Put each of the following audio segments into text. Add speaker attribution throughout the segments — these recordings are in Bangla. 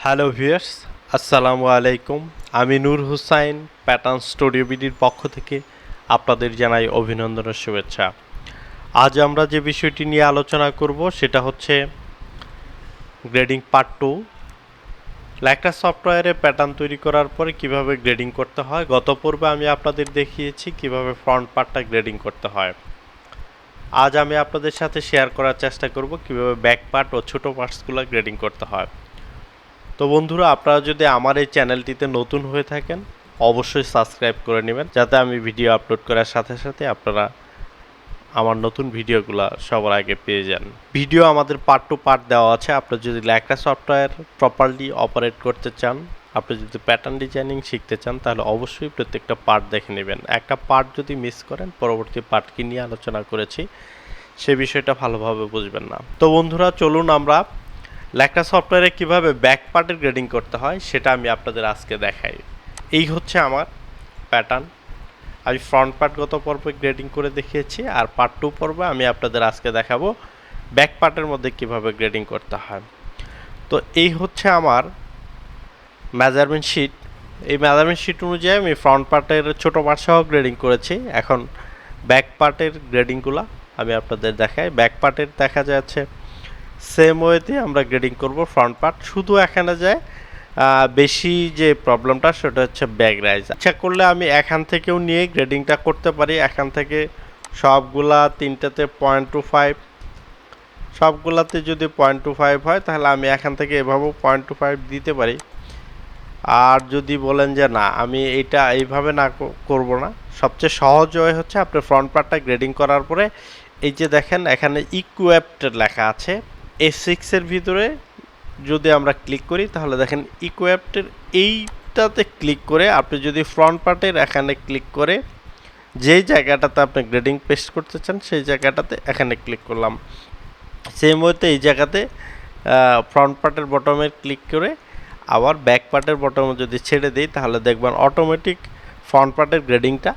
Speaker 1: হ্যালো ভিউয়ার্স, আসসালামু আলাইকুম। আমি নূর হুসাইন প্যাটার্ন স্টুডিওবিডির পক্ষ থেকে আপনাদের জানাই অভিনন্দন ও শুভেচ্ছা। আজ আমরা যে বিষয়টি নিয়ে আলোচনা করব সেটা হচ্ছে গ্রেডিং পার্ট 2। লেকট্রা সফটওয়্যারে প্যাটার্ন তৈরি করার পরে কিভাবে গ্রেডিং করতে হয়। গত পর্বে আমি আপনাদের দেখিয়েছি কিভাবে ফ্রন্ট পার্টটা গ্রেডিং করতে হয়। আজ আমি আপনাদের সাথে শেয়ার করার চেষ্টা করব কিভাবে ব্যাক পার্ট ও ছোটো পার্টসগুলো গ্রেডিং করতে হয়। তো বন্ধুরা, আপনারা যদি আমার এই চ্যানেলটিতে নতুন হয়ে থাকেন অবশ্যই সাবস্ক্রাইব করে নেবেন, যাতে আমি ভিডিও আপলোড করার সাথে সাথে আপনারা আমার নতুন ভিডিওগুলো সবার আগে পেয়ে যান। ভিডিও আমাদের পার্ট টু পার্ট দেওয়া আছে। আপনি যদি লেকট্রা সফটওয়্যার প্রপারলি অপারেট করতে চান, আপনি যদি প্যাটার্ন ডিজাইনিং শিখতে চান, তাহলে অবশ্যই প্রত্যেকটা পার্ট দেখে নেবেন। একটা পার্ট যদি মিস করেন পরবর্তী পার্ট কি নিয়ে আলোচনা করেছি সে বিষয়টা ভালোভাবে বুঝবেন না। তো বন্ধুরা, চলুন আমরা লেকট্রা সফটওয়্যারে কিভাবে ব্যাক পার্টের গ্রেডিং করতে হয় সেটা আমি আপনাদের আজকে দেখাই। এই হচ্ছে আমার প্যাটার্ন। আমি ফ্রন্ট পার্ট গত পর্বে গ্রেডিং করে দেখিয়েছি, আর পার্ট 2 পর্বে আমি আপনাদের আজকে দেখাবো ব্যাক পার্টের মধ্যে কিভাবে গ্রেডিং করতে হয়। তো এই হচ্ছে আমার মেজারমেন্ট শিট। এই মেজারমেন্ট শিট অনুযায়ী আমি ফ্রন্ট পার্টের ছোটো পার্ট সহ গ্রেডিং করেছি। এখন ব্যাক পার্টের গ্রেডিংগুলো আমি আপনাদের দেখাই। ব্যাক পার্টের দেখা যাচ্ছে সেম ওয়েতে আমরা গ্রেডিং করব ফ্রন্ট পার্ট। শুধু এখানে যায় বেশি যে প্রবলেমটা সেটা হচ্ছে ব্যাক রাইজ। ইচ্ছা করলে আমি এখান থেকেও নিয়ে গ্রেডিংটা করতে পারি। এখান থেকে সবগুলা তিনটাতে 0.25, সবগুলাতে যদি 0.25 হয় তাহলে আমি এখান থেকে এভাবেও 0.25 দিতে পারি। আর যদি বলেন যে না, আমি এটা এইভাবে না করব না, সবচেয়ে সহজ ওয়ে হচ্ছে আপনি ফ্রন্ট পার্টটা গ্রেডিং করার পরে এই যে দেখেন এখানে ইকুইপড লেখা আছে, A6 এর ভিতরে যদি আমরা ক্লিক করি তাহলে দেখেন ইকুইপডের এইটাতে ক্লিক করে আপনি যদি ফ্রন্ট পার্টের এখানে ক্লিক করে যেই জায়গাটাতে আপনি গ্রেডিং পেস্ট করতে চান সেই জায়গাটাতে এখানে ক্লিক করলাম। সেম ওয়েতে এই জায়গাতে ফ্রন্ট পার্টের বটমে ক্লিক করে আবার ব্যাক পার্টের বটমে যদি ছেড়ে দিই তাহলে দেখবেন অটোমেটিক ফ্রন্ট পার্টের গ্রেডিংটা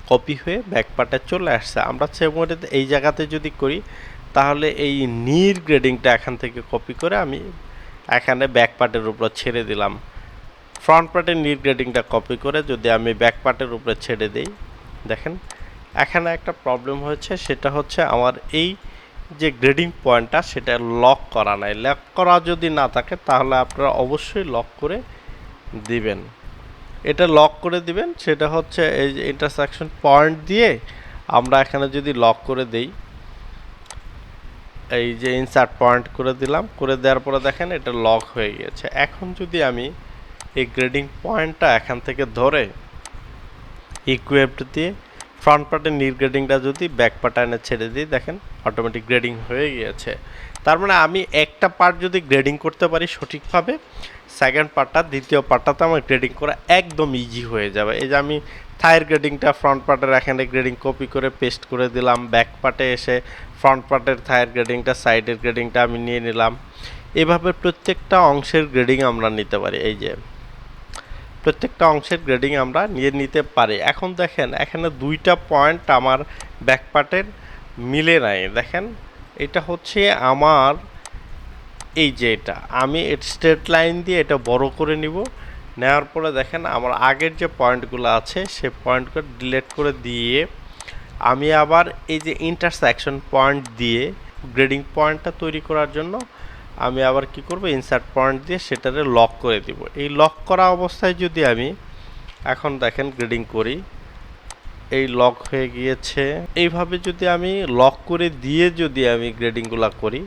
Speaker 1: কপি হয়ে ব্যাক পার্টে চলে আসছে। আমরা সেম ওয়েতে এই জায়গাতে যদি করি তাহলে এই নির গ্রেডিংটা এখান থেকে কপি করে আমি এখানে ব্যাক পার্টের উপর ছেড়ে দিলাম। ফ্রন্ট পার্টের নির গ্রেডিংটা কপি করে যদি আমি ব্যাক পার্টের উপরে ছেড়ে দিই, দেখেন এখানে একটা প্রবলেম হয়েছে। সেটা হচ্ছে আমার এই যে গ্রেডিং পয়েন্টটা সেটা লক করা নাই। লক করা যদি না থাকে তাহলে আপনারা অবশ্যই লক করে দিবেন। এটা লক করে দিবেন, সেটা হচ্ছে এই যে ইন্টারসেকশন পয়েন্ট দিয়ে আমরা এখানে যদি লক করে দেই, এই যে ইনসার্ট পয়েন্ট করে দিলাম, করে দেওয়ার পরে দেখেন এটা লক হয়ে গেছে। এখন যদি আমি এই গ্রেডিং পয়েন্টটা এখান থেকে ধরে ইকুইপড দিয়ে ফ্রন্ট পার্টের নির গ্রেডিংটা যদি ব্যাক প্যাটার্নে ছেড়ে দিই, দেখেন অটোমেটিক গ্রেডিং হয়ে গিয়েছে। তার মানে আমি একটা পার্ট যদি গ্রেডিং করতে পারি সঠিকভাবে, সেকেন্ড পার্টটা দ্বিতীয় পার্টটাতে আমার গ্রেডিং করা একদম ইজি হয়ে যাবে। এই যে আমি থায়ের গ্রেডিংটা ফ্রন্ট পার্টের এখানে গ্রেডিং কপি করে পেস্ট করে দিলাম, ব্যাক পার্টে এসে ফ্রন্ট পার্টের থায়ের গ্রেডিংটা সাইডের গ্রেডিংটা আমি নিয়ে নিলাম। এভাবে প্রত্যেকটা অংশের গ্রেডিং আমরা নিতে পারি। এই যে প্রত্যেকটা অংশের গ্রেডিং আমরা নিয়ে নিতে পারি। এখন দেখেন এখানে দুইটা পয়েন্ট আমার ব্যাক পার্টের মিলে নাই। দেখেন এটা হচ্ছে আমার এই যে এটা আমি স্ট্রেট লাইন দিয়ে এটা বড় করে নিব। নেওয়ার পরে দেখেন আমার আগের যে পয়েন্টগুলো আছে সে পয়েন্টগুলো ডিলিট করে দিয়ে আমি আবার এই যে ইন্টারসেকশন পয়েন্ট দিয়ে গ্রেডিং পয়েন্টটা তৈরি করার জন্য আমি আবার কি করব, ইনসার্ট পয়েন্ট দিয়ে সেটারে লক করে দিব। এই লক করা অবস্থায় যদি আমি এখন দেখেন গ্রেডিং করি, এই লক হয়ে গিয়েছে। এইভাবে যদি আমি লক করে দিয়ে যদি আমি গ্রেডিংগুলো করি,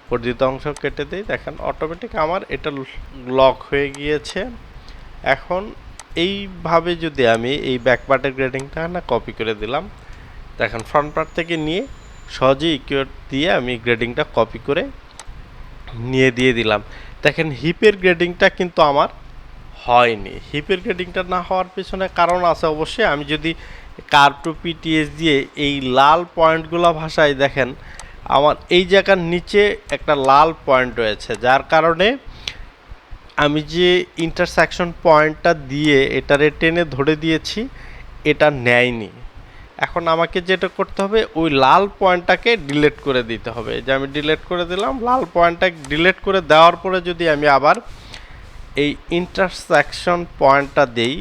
Speaker 1: বর্ধিত অংশ কেটে দিই, দেখেন অটোমেটিক আমার এটা লক হয়ে গিয়েছে। এখন এইভাবে যদি আমি এই ব্যাক পার্টের গ্রেডিংটা না কপি করে দিলাম, দেখেন ফ্রন্ট পার্ট থেকে নিয়ে সহজেই ইকুইপড দিয়ে আমি গ্রেডিংটা কপি করে নিয়ে দিয়ে দিলাম। দেখেন হিপের গ্রেডিংটা কিন্তু আমার হয়নি। হিপের গ্রেডিংটা না হওয়ার পেছনে কারণ আছে অবশ্যই। আমি যদি কার্ভ টু পিটিএস দিয়ে এই লাল পয়েন্টগুলো ভাষায়, দেখেন আমার এই জায়গার নিচে একটা লাল পয়েন্ট রয়েছে, যার কারণে আমি যে ইন্টারসেকশন পয়েন্টটা দিয়ে এটারে টেনে ধরে দিয়েছি এটা নেয়নি। এখন আমাকে যেটা করতে হবে ওই লাল পয়েন্টটাকে ডিলিট করে দিতে হবে। যে আমি ডিলিট করে দিলাম, লাল পয়েন্টটা ডিলিট করে দেওয়ার পরে যদি আমি আবার এই ইন্টারসেকশন পয়েন্টটা দেই,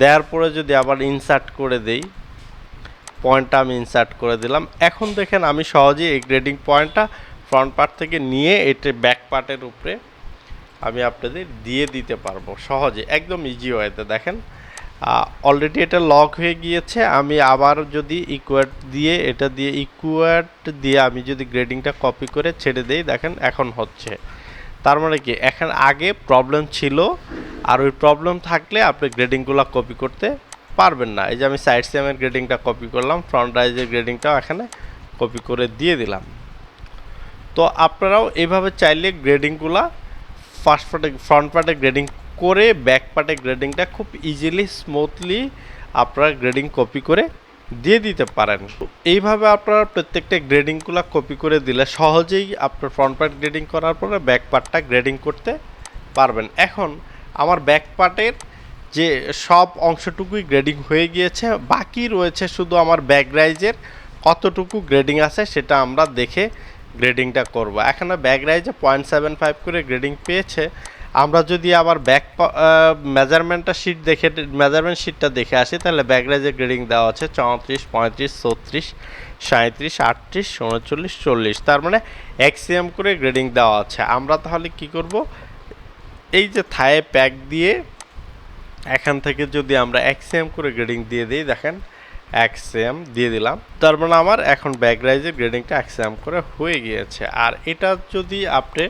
Speaker 1: দেওয়ার পরে যদি আবার ইনসার্ট করে দেই, পয়েন্টটা আমি ইনসার্ট করে দিলাম। এখন দেখেন আমি সহজেই এই গ্রেডিং পয়েন্টটা ফ্রন্ট পার্ট থেকে নিয়ে এটা ব্যাক পার্টের উপরে আমি আপনাদের দিয়ে দিতে পারবো সহজে, একদম ইজি ওয়েতে। দেখেন অলরেডি এটা লক হয়ে গিয়েছে। আমি আবার যদি ইকুয়াট দিয়ে এটা দিয়ে ইকুয়াট দিয়ে আমি যদি গ্রেডিংটা কপি করে ছেড়ে দেই, দেখেন এখন হচ্ছে। তার মানে কি, এখন আগে প্রবলেম ছিল, আর ওই প্রবলেম থাকলে আপনি গ্রেডিংগুলো কপি করতে পারবেন না। এই যে আমি সাইড সিএমের গ্রেডিংটা কপি করলাম, ফ্রন্ট রাইজের গ্রেডিংটাও এখানে কপি করে দিয়ে দিলাম। তো আপনারাও এইভাবে চাইলে গ্রেডিংগুলা ফ্রন্ট পার্টে গ্রেডিং করে ব্যাক পার্টে গ্রেডিংটা খুব ইজিলি স্মুথলি আপনারা গ্রেডিং কপি করে দিয়ে দিতে পারেন। এইভাবে আপনারা প্রত্যেকটা গ্রেডিংগুলো কপি করে দিলে সহজেই আপনার ফ্রন্ট পার্ট গ্রেডিং করার পরে ব্যাক পার্টটা গ্রেডিং করতে পারবেন। এখন আমার ব্যাক পার্টের যে সব অংশটুকুই গ্রেডিং হয়ে গিয়েছে, বাকি রয়েছে শুধু আমার ব্যাক রাইজের কতটুকু গ্রেডিং আছে সেটা আমরা দেখে গ্রেডিংটা করব। এখানে ব্যাক রাইজে 0.75 করে গ্রেডিং পেয়েছে। আমরা যদি আবার ব্যাক মেজারমেন্ট শিটটা দেখে আসি, তাহলে ব্যাক রাইজের গ্রেডিং দেওয়া আছে 34, 35, 36, 37, 38, 39, 40। তার মানে এক্সএম করে গ্রেডিং দেওয়া আছে। আমরা তাহলে কি করব, এই যে থায়ে প্যাক দিয়ে এখান থেকে যদি আমরা এক্সএম করে গ্রেডিং দিয়ে দিই, দেখেন এক্সএম দিয়ে দিলাম, তার মানে আমার এখন ব্যাক রাইজের গ্রেডিংটা এক্সএম করে হয়ে গিয়েছে। আর এটা যদি আপনি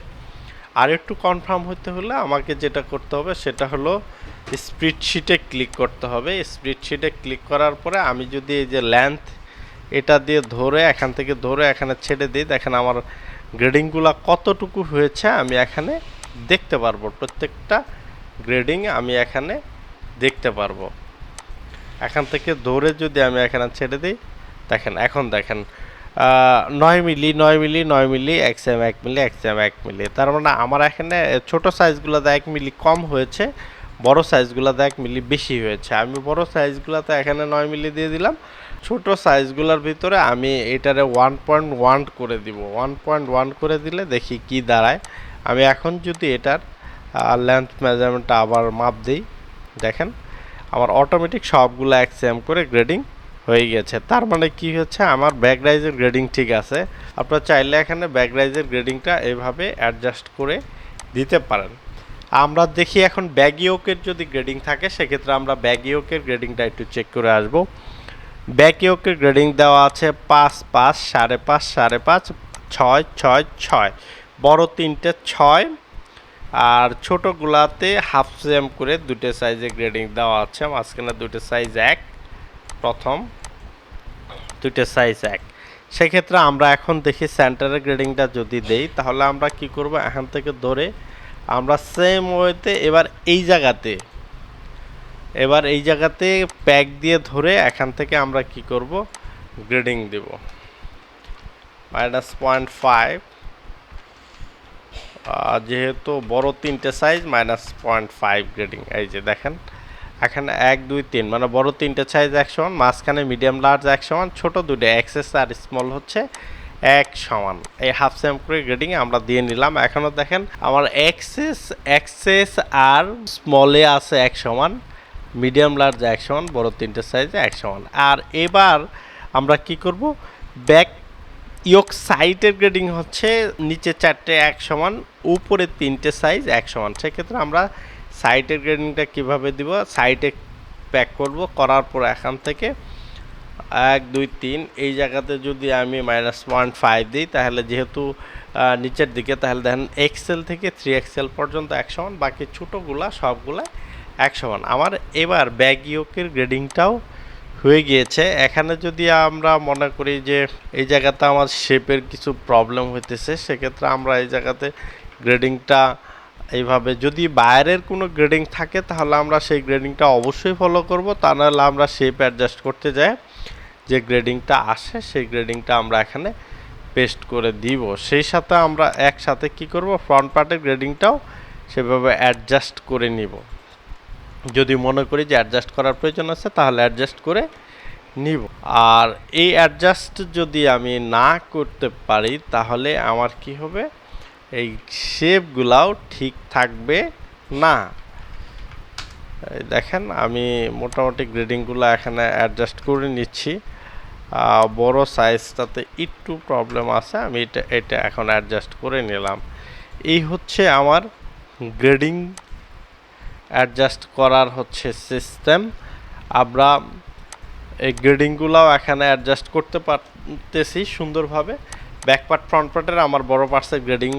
Speaker 1: আর একটু কনফার্ম হতে হলে আমাকে যেটা করতে হবে সেটা হলো স্প্রেডশিটে ক্লিক করতে হবে। স্প্রেডশিটে ক্লিক করার পরে আমি যদি এই যে লেন্থ এটা দিয়ে ধরে এখান থেকে ধরে এখানে ছেড়ে দিই, দেখেন আমার গ্রেডিংগুলো কতটুকু হয়েছে আমি এখানে দেখতে পারবো। প্রত্যেকটা গ্রেডিং আমি এখানে দেখতে পারবো। এখান থেকে ধরে যদি আমি এখানে ছেড়ে দিই, দেখেন এখন দেখেন 9 মিলি 9 মিলি 9 মিলি এক্সএম 1 মিলি এক্সএম 1 মিলি। তার মানে আমার এখানে ছোট সাইজগুলোতে 1 মিলি কম হয়েছে, বড় সাইজগুলোতে 1 মিলি বেশি হয়েছে। আমি বড় সাইজগুলোতে এখানে 9 মিলি দিয়ে দিলাম, ছোট সাইজগুলোর ভিতরে আমি এটারে 1.1 করে দিব। 1.1 করে দিলে দেখি কি দাঁড়ায়। আমি এখন যদি এটার লেন্থ মেজারমেন্টটা আবার মাপ দিই, দেখেন আমার অটোমেটিক সবগুলো এক্সএম করে গ্রেডিং হয়ে গেছে। তার মানে কি হচ্ছে, আমার ব্যাক রাইজের গ্রেডিং ঠিক আছে। আপনারা চাইলে এখানে ব্যাক রাইজের গ্রেডিংটা এভাবে অ্যাডজাস্ট করে দিতে পারেন। আমরা দেখি এখন ব্যাগিওকের যদি গ্রেডিং থাকে সেক্ষেত্রে আমরা ব্যাগিওকের গ্রেডিংটা একটু চেক করে আসব। ব্যাগিওকের গ্রেডিং দেওয়া আছে 5, 5, 5.5, 5.5, 6, 6, 6, বড় তিনটে 6, আর ছোটোগুলাতে হাফ সেম করে দুটো সাইজে গ্রেডিং দেওয়া আছে। মাঝখানে দুটো সাইজ 1, প্রথম দুটো সাইজ 1। সেক্ষেত্রে আমরা এখন দেখি সেন্টারের গ্রেডিংটা যদি দেই, তাহলে আমরা কি করব, এখান থেকে ধরে আমরা সেম ওয়েতে এবার এই জায়গাতে প্যাক দিয়ে ধরে এখান থেকে আমরা কি করব, গ্রেডিং দেব -0.5, যেহেতু বড় তিনটে সাইজ -0.5 গ্রেডিং। এই যে দেখেন এখানে 1, 2, 3 মানে বড় তিনটে সাইজ 1 সমান, মাঝখানে মিডিয়াম লার্জ 1 সমান, ছোট দুটো এক্সেস আর স্মল হচ্ছে 1 সমান। এই হাফ সেম করে গ্রেডিং আমরা দিয়ে নিলাম। এখনও দেখেন আমার এক্সেস আর স্মলে আছে 1 সমান, মিডিয়াম লার্জ 1 সমান, বড় তিনটে সাইজ 1 সমান। আর এবার আমরা কি করব, ব্যাক ইয়োক সাইটের গ্রেডিং হচ্ছে নিচে 4টে 1 সমান, উপরে 3টে সাইজ 1 সমান। সেক্ষেত্রে আমরা সাইটের গ্রেডিংটা কীভাবে দিব, সাইটে প্যাক করব, করার পর এখান থেকে 1, 2, 3 এই জায়গাতে যদি আমি -0.5 দিই, তাহলে যেহেতু নিচের দিকে, তাহলে দেখেন এক্সেল থেকে 3XL পর্যন্ত 1 সমান, বাকি ছোটোগুলা সবগুলা 1 সমান। আমার এবার ব্যাগিওকের গ্রেডিংটাও হয়ে গিয়েছে। এখানে যদি আমরা মনে করি যে এই জায়গাতে আমার শেপের কিছু প্রবলেম হইতেছে, সেক্ষেত্রে আমরা এই জায়গাতে গ্রেডিংটা এইভাবে, যদি বাইরের কোনো গ্রেডিং থাকে তাহলে আমরা সেই গ্রেডিংটা অবশ্যই ফলো করব, তা নাহলে আমরা শেপ অ্যাডজাস্ট করতে যাই যে গ্রেডিংটা আসে সেই গ্রেডিংটা আমরা এখানে পেস্ট করে দিব। সেই সাথে আমরা একসাথে কি করব, ফ্রন্ট পার্টের গ্রেডিংটাও সেভাবে অ্যাডজাস্ট করে নিব। যদি মনে করি যে অ্যাডজাস্ট করার প্রয়োজন আছে তাহলে অ্যাডজাস্ট করে নিব। আর এই অ্যাডজাস্ট যদি আমি না করতে পারি তাহলে আমার কি হবে, এই শেপগুলাও ঠিক থাকবে না, এই দেখেন আমি মোটামুটি গ্রেডিংগুলো এখানে অ্যাডজাস্ট করে নিচ্ছি। বড় সাইজটাতে একটু প্রবলেম আছে, আমি এটা এখন অ্যাডজাস্ট করে নিলাম। এই হচ্ছে আমার গ্রেডিং অ্যাডজাস্ট করার হচ্ছে সিস্টেম। আমরা এই গ্রেডিংগুলোও এখানে অ্যাডজাস্ট করতে পারতেছি সুন্দরভাবে। ব্যাক পার্ট ফ্রন্ট পার্টের আমার বড় পার্টসের গ্রেডিং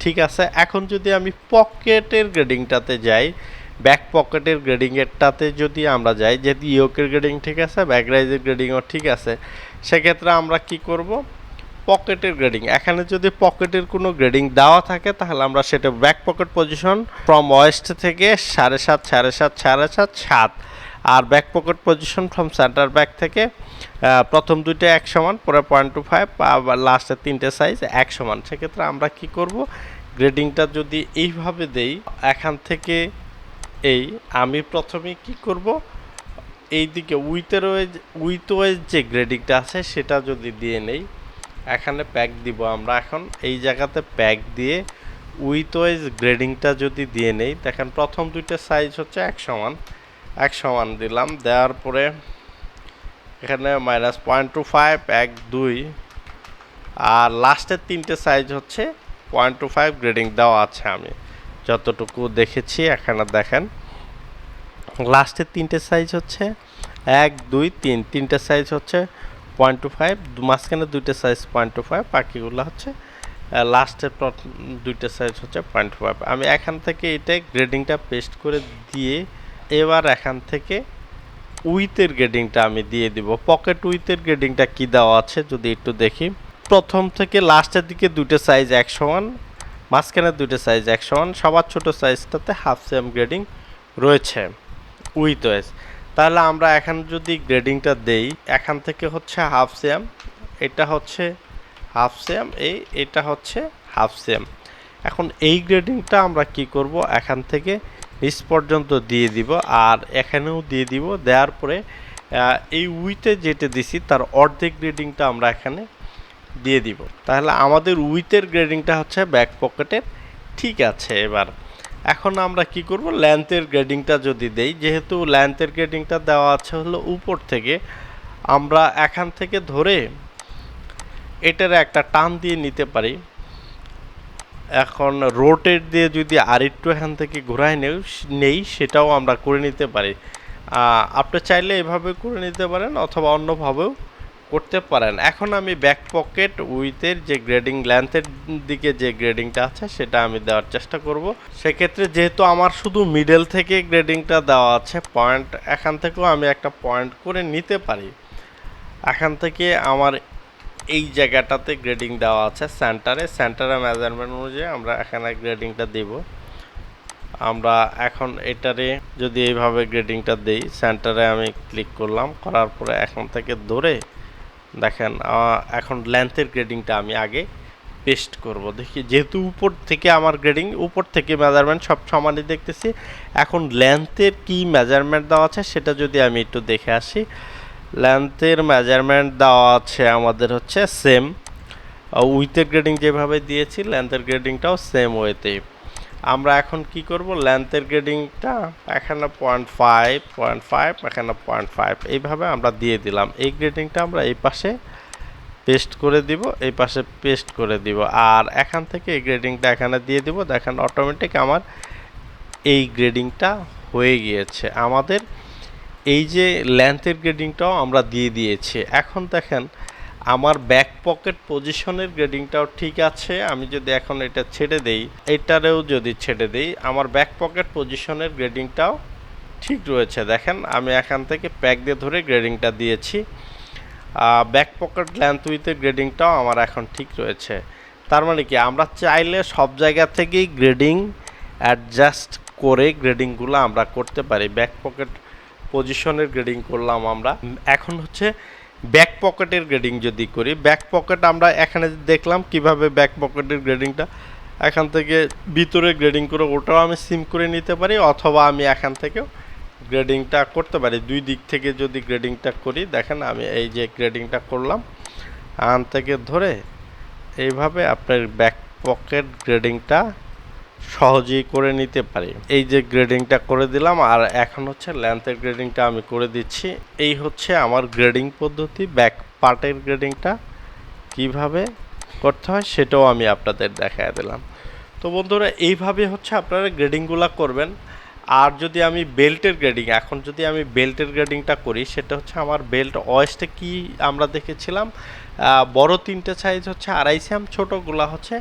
Speaker 1: ঠিক আছে। এখন যদি আমি পকেটের গ্রেডিংটাতে যাই, ব্যাক পকেটের গ্রেডিংয়েরটাতে যদি আমরা যাই, যেহেতু ইয়োকের গ্রেডিং ঠিক আছে, ব্যাক রাইজের গ্রেডিংও ঠিক আছে, সেক্ষেত্রে আমরা কি করব, পকেটের গ্রেডিং, এখানে যদি পকেটের কোনো গ্রেডিং দেওয়া থাকে তাহলে আমরা সেটা back pocket position from waist থেকে 7.5 7.5 7.5 7, আর back pocket position from centre back থেকে প্রথম দুইটা এক সমান, পরে 0.25, আবার লাস্টের তিনটে সাইজ এক সমান। সেক্ষেত্রে আমরা কি করব, গ্রেডিংটা যদি এইভাবে দেই, এখান থেকে আমি প্রথমে কি করব, এইদিকে উইথ ওয়েজ যে গ্রেডিংটা আছে সেটা যদি দিয়ে নেই, এখানে প্যাক দিব আমরা। এখন এই জায়গাতে প্যাক দিয়ে উইথ ওয়েজ গ্রেডিংটা যদি দিয়ে নেই, দেখেন প্রথম দুইটা সাইজ হচ্ছে এক সমান দিলাম, দেওয়ার পরে এখানে -0.25 1 2, আর লাস্টের তিনটে সাইজ হচ্ছে 0.25 গ্রেডিং দেওয়া আছে। আমি যতটুকু দেখেছি এখানে দেখেন লাস্টের তিনটে সাইজ হচ্ছে 1 2 3, তিনটে সাইজ হচ্ছে 0.25, মাঝখানে দুইটা সাইজ 0.25, বাকিগুলো হচ্ছে লাস্টের দুইটা সাইজ হচ্ছে 0.5। আমি এখান থেকে এটা গ্রেডিংটা পেস্ট করে দিয়ে এবার এখান থেকে উইথের গ্রেডিংটা আমি দিয়ে দিব। পকেট উইথের গ্রেডিংটা কি দেওয়া আছে যদি একটু দেখি, প্রথম থেকে লাস্টের দিকে দুটো সাইজ এক সমান, মাঝখানে দুটো সাইজ এক সমান, সবার ছোট সাইজটাতে হাফ সেম গ্রেডিং রয়েছে উইথ ওয়েজ। তাহলে আমরা এখন যদি গ্রেডিংটা দেই, এখান থেকে হচ্ছে হাফ সেম, এটা হচ্ছে হাফ সেম, এটা হচ্ছে হাফ সেম। এখন এই গ্রেডিংটা আমরা কি করব, এখান থেকে নিচ পর্যন্ত দিয়ে দিব, আর এখানেও দিয়ে দিব। দেওয়ার পরে এই উইথে যেটা দিছি তার অর্ধেক গ্রেডিংটা আমরা এখানে দিয়ে দিব। তাহলে আমাদের উইথের গ্রেডিংটা হচ্ছে ব্যাক পকেটের ঠিক আছে। এবার এখন আমরা কি করব, লেন্থের গ্রেডিংটা যদি দেই, যেহেতু লেন্থের গ্রেডিংটা দেওয়া আছে হলো উপর থেকে, আমরা এখান থেকে ধরে এটার একটা টান দিয়ে নিতে পারি। এখন রোটেট দিয়ে যদি আরেকটু এখান থেকে ঘোরায় নেই সেটাও আমরা করে নিতে পারি। আপনি চাইলে এভাবে করে নিতে পারেন অথবা অন্যভাবেও করতে পারেন। এখন আমি ব্যাক পকেট উইথের যে গ্রেডিং, লেন্থের দিকে যে গ্রেডিংটা আছে সেটা আমি দেওয়ার চেষ্টা করব। সেক্ষেত্রে যেহেতু আমার শুধু মিডল থেকে গ্রেডিংটা দেওয়া আছে পয়েন্ট, এখান থেকেও আমি একটা পয়েন্ট করে নিতে পারি। এখান থেকে আমার এই জায়গাটাতে গ্রেডিং দেওয়া আছে সেন্টারে মেজারমেন্ট অনুযায়ী আমরা এখানে গ্রেডিংটা দেব। আমরা এখন এটারে যদি এইভাবে গ্রেডিংটা দেই, সেন্টারে আমি ক্লিক করলাম, করার পরে এখন থেকে ধরে দেখেন এখন লেন্থের গ্রেডিংটা আমি আগে পেস্ট করব। দেখি যেহেতু উপর থেকে আমার গ্রেডিং, উপর থেকে মেজারমেন্ট সব সমানই দেখতেছি। এখন লেন্থের কি মেজারমেন্ট দেওয়া আছে সেটা যদি আমি একটু দেখে আসি। লেন্থের মেজারমেন্ট দেওয়া আছে আমাদের হচ্ছে সেম, উইথের গ্রেডিং যেভাবে দিয়েছি লেন্থের গ্রেডিংটাও সেম ওয়েতে। আমরা এখন কি করব, লেন্থের গ্রেডিংটা এখানে 0.5 এখানে 0.5 এইভাবে আমরা দিয়ে দিলাম। এই গ্রেডিংটা আমরা এই পাশে পেস্ট করে দিব, এই পাশে পেস্ট করে দিব, আর এখান থেকে এই গ্রেডিংটা এখানে দিয়ে দিব। দেখেন অটোমেটিক আমার এই গ্রেডিংটা হয়ে গিয়েছে। আমাদের এই যে লেন্থের গ্রেডিংটাও আমরা দিয়ে দিয়েছি। এখন দেখেন আমার ব্যাক পকেট পজিশনের গ্রেডিংটাও ঠিক আছে। আমি যদি এখন এটা ছেড়ে দেই, এটারেও যদি ছেড়ে দেই, আমার ব্যাক পকেট পজিশনের গ্রেডিংটাও ঠিক রয়েছে। দেখেন আমি এখান থেকে প্যাক দিয়ে ধরে গ্রেডিংটা দিয়েছি। ব্যাক পকেট লেন্থ উইথের গ্রেডিংটাও আমার এখন ঠিক রয়েছে। তার মানে কি, আমরা চাইলে সব জায়গা থেকেই গ্রেডিং অ্যাডজাস্ট করে গ্রেডিংগুলো আমরা করতে পারি। ব্যাক পকেট পজিশনের গ্রেডিং করলাম আমরা, এখন হচ্ছে ব্যাক পকেটের গ্রেডিং যদি করি। ব্যাক পকেট আমরা এখানে দেখলাম কিভাবে ব্যাক পকেটের গ্রেডিংটা এখান থেকে ভিতরে গ্রেডিং করে ওটাও আমি সিম করে নিতে পারি, অথবা আমি এখান থেকেও গ্রেডিংটা করতে পারি। দুই দিক থেকে যদি গ্রেডিংটা করি, দেখেন আমি এই যে গ্রেডিংটা করলাম, এখান থেকে ধরে এইভাবে আপনার ব্যাক পকেট গ্রেডিংটা সহজেই করে নিতে পারি। এই যে গ্রেডিংটা করে দিলাম, আর এখন হচ্ছে লেন্থের গ্রেডিংটা আমি করে দিচ্ছি। এই হচ্ছে আমার গ্রেডিং পদ্ধতি। ব্যাক পার্টের গ্রেডিংটা কিভাবে করতে হয় সেটাও আমি আপনাদের দেখায় দিলাম। তো বন্ধুরা, এইভাবে হচ্ছে আপনারা গ্রেডিংগুলো করবেন। আর যদি আমি বেল্টের গ্রেডিং, এখন যদি আমি বেল্টের গ্রেডিংটা করি, সেটা হচ্ছে আমার বেল্ট ওয়েস্টে কি আমরা দেখেছিলাম, বড় 3টে সাইজ হচ্ছে 2.5 cm, ছোটোগুলা হচ্ছে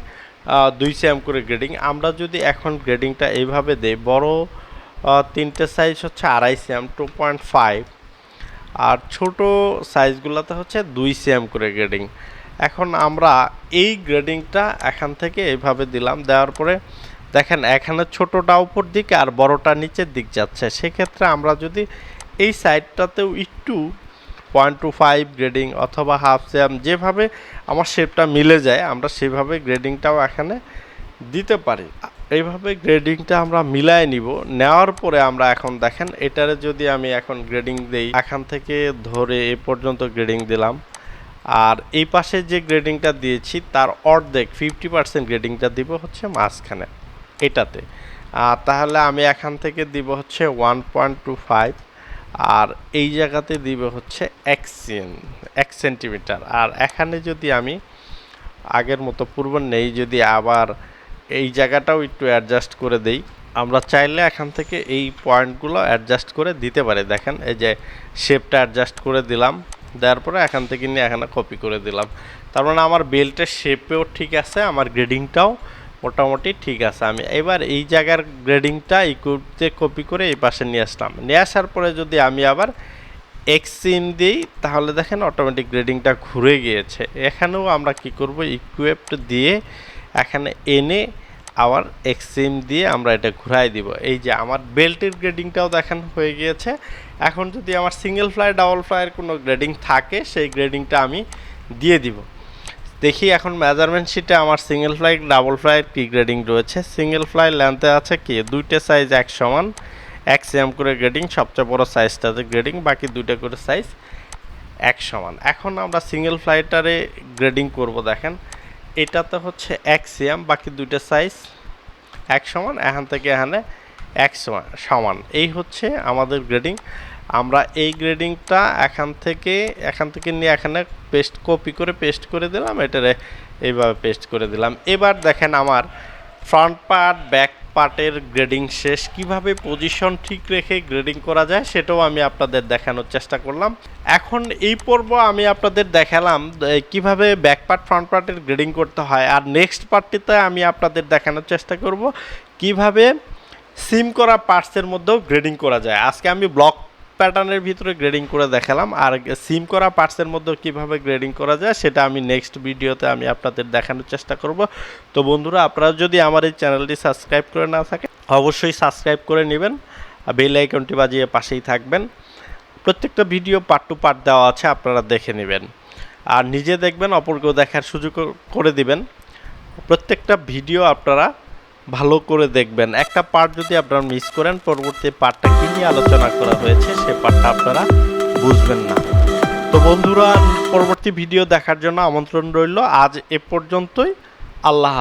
Speaker 1: 2 cm করে গ্রেডিং। আমরা যদি এখন গ্রেডিংটা এইভাবে দেই, বড় 3টে সাইজ হচ্ছে 2.5 cm 2.5, আর ছোট সাইজগুলোতে হচ্ছে 2 cm করে গ্রেডিং। এখন আমরা এই গ্রেডিংটা এখান থেকে এইভাবে দিলাম, দেওয়ার পরে দেখেন এখানে ছোটটা উপর দিকে আর বড়টা নিচের দিক যাচ্ছে। সেক্ষেত্রে আমরা যদি এই সাইডটাতেও একটু 0.25 গ্রেডিং অথবা হাফ cm, যেভাবে আমার শেপটা মিলে যায় আমরা সেভাবে গ্রেডিংটাও এখানে দিতে পারি। এইভাবে গ্রেডিংটা আমরা মিলায় নিব। নেওয়ার পরে আমরা এখন দেখেন এটারে যদি আমি এখন গ্রেডিং দেই, এখান থেকে ধরে এ পর্যন্ত গ্রেডিং দিলাম, আর এই পাশে যে গ্রেডিংটা দিয়েছি তার অর্ধেক 50% গ্রেডিংটা দিব হচ্ছে মাঝখানে এটাতে। তাহলে আমি এখান থেকে দিব হচ্ছে 1.25, আর এই জায়গাতে দিব হচ্ছে 1 সেন্টিমিটার। আর এখানে যদি আমি আগের মতো পূর্ব নেই, যদি আবার এই জায়গাটাও একটু অ্যাডজাস্ট করে দেই, আমরা চাইলে এখান থেকে এই পয়েন্টগুলো অ্যাডজাস্ট করে দিতে পারি। দেখেন এই যে শেপটা অ্যাডজাস্ট করে দিলাম, দেওয়ার পরে এখান থেকে নিয়ে এখানে কপি করে দিলাম। তার মানে আমার বেল্টের শেপেও ঠিক আছে, আমার গ্রেডিংটাও মোটামুটি ঠিক আছে। আমি এবার এই জায়গার গ্রেডিংটা ইকুইপতে কপি করে এই পাশে নিয়ে আসলাম। নিয়ে আসার পরে যদি আমি আবার এক্সিম দিই, তাহলে দেখেন অটোমেটিক গ্রেডিংটা ঘুরে গিয়েছে। এখানেও আমরা কি করব, ইকুইপট দিয়ে এখানে এনে আবার এক্সিম দিয়ে আমরা এটা ঘুরাই দিব। এই যে আমার বেল্টের গ্রেডিংটাও দেখেন হয়ে গিয়েছে। এখন যদি আমার সিঙ্গেল ফ্লাই ডাবল ফ্লাইয়ের কোনো গ্রেডিং থাকে, সেই গ্রেডিংটা আমি দিয়ে দিব। দেখি এখন মেজারমেন্ট শিটে আমার সিঙ্গেল ফ্লাই ডাবল ফ্লাইয়ের কী গ্রেডিং রয়েছে। সিঙ্গেল ফ্লাই লেন্থে আছে কি 2টে সাইজ 1 সমান 1 cm করে গ্রেডিং, সবচেয়ে বড় সাইজটাতে গ্রেডিং, বাকি 2টা করে সাইজ 1 সমান। এখন আমরা সিঙ্গেল ফ্লাইটারে গ্রেডিং করব। দেখেন এটাতে হচ্ছে 1 cm, বাকি 2টা সাইজ 1 সমান, এখান থেকে এখানে 1 সমান। এই হচ্ছে আমাদের গ্রেডিং। আমরা এই গ্রেডিংটা এখান থেকে নিয়ে এখানে কপি করে পেস্ট করে দিলাম, এটারে এইভাবে পেস্ট করে দিলাম। এবার দেখেন আমার ফ্রন্ট পার্ট ব্যাক পার্টের গ্রেডিং শেষ। কিভাবে পজিশন ঠিক রেখে গ্রেডিং করা যায় সেটাও আমি আপনাদের দেখানোর চেষ্টা করলাম। এখন এই পর্ব আমি আপনাদের দেখালাম কিভাবে ব্যাক পার্ট ফ্রন্ট পার্টের গ্রেডিং করতে হয়, আর নেক্সট পার্টটিতে আমি আপনাদের দেখানোর চেষ্টা করব কিভাবে সিম করা পার্টসের মধ্যেও গ্রেডিং করা যায়। আজকে আমি ব্লক প্যাটার্নের ভিতরে গ্রেডিং করে দেখালাম, আর সিম করা পার্টসের মধ্যে কিভাবে গ্রেডিং করা যায় সেটা আমি নেক্সট ভিডিওতে আমি আপনাদের দেখানোর চেষ্টা করব। তো বন্ধুরা, আপনারা যদি আমার এই চ্যানেলটি সাবস্ক্রাইব করে না থাকে অবশ্যই সাবস্ক্রাইব করে নেবেন, বেল আইকনটি বাজিয়ে পাশেই থাকবেন। প্রত্যেকটা ভিডিও পার্ট টু পার্ট দেওয়া আছে, আপনারা দেখে নেবেন আর নিজে দেখবেন, অপরকেও দেখার সুযোগ করে দিবেন। প্রত্যেকটা ভিডিও আপনারা ভালো করে দেখবেন। একটা পার্ট যদি আপনারা মিস করেন, পরবর্তী পার্টটা কী নিয়ে আলোচনা করা হয়েছে সে পার্টটা আপনারা বুঝবেন না। তো বন্ধুরা, পরবর্তী ভিডিও দেখার জন্য আমন্ত্রণ রইল। আজ এ পর্যন্তই। আল্লাহ হাফেজ।